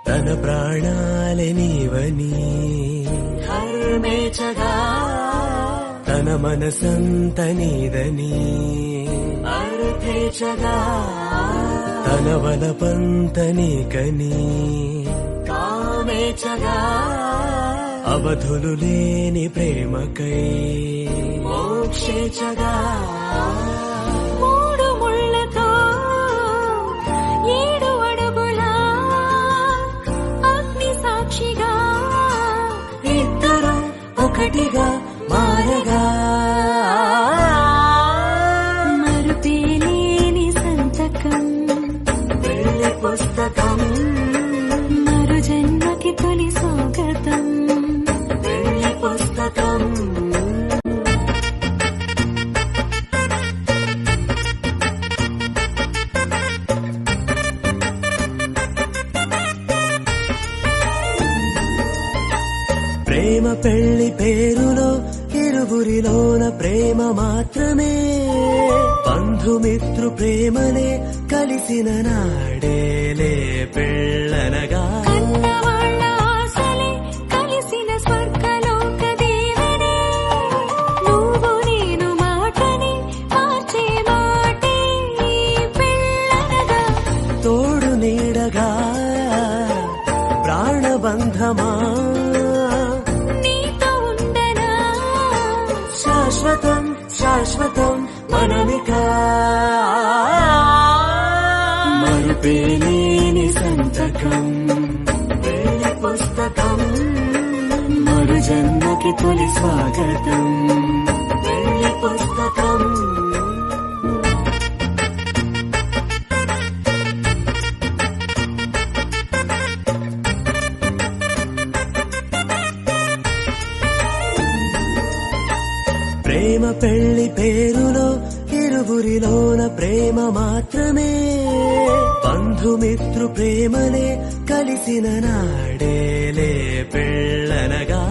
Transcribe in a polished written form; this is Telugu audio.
తన ప్రాణాలే నీవని హర్మేచగా తన మనసంత నీదని అర్థేచగా తన వలపంత నీకని కామేచగా అవధులు లేని ప్రేమకై మోక్షేచగా మూడు ముళ్ళతో 7 అడుగుల అగ్ని సాక్షిగా ఇద్దరు ఒకటిగా మారగా మరుపేలేని సంతకం పెళ్లి పుస్తకం మరు జన్మకి తొలి స్వాగతం పెళ్లి పుస్తకం ప్రేమ పెళ్లి పేరులో ఇరువురిలోన ప్రేమ మాత్రమే బంధుమిత్రు ప్రేమనే కలిసిన నాడేలే పెళ్ళనగా కన్నవాళ్ళ ఆశలే కలిసిన స్వర్గలోక దేవనే నువ్వు నేను మాటని మార్చే మాటే పెళ్ళనగా తోడు నీడగా ప్రాణబంధమా నీతో ఉండనా శాశ్వతం శాశ్వతం మనమిక మరుపేలేని సంతకం పెళ్లి పుస్తకం మరు జన్మకి తొలి స్వాగతం పెళ్లి పుస్తకం ప్రేమ పెళ్లి పేరులో ఇరువురిలోన ప్రేమ మాత్రమే బంధుమిత్రు ప్రేమనే కలిసిన నాడేలే పెళ్ళనగా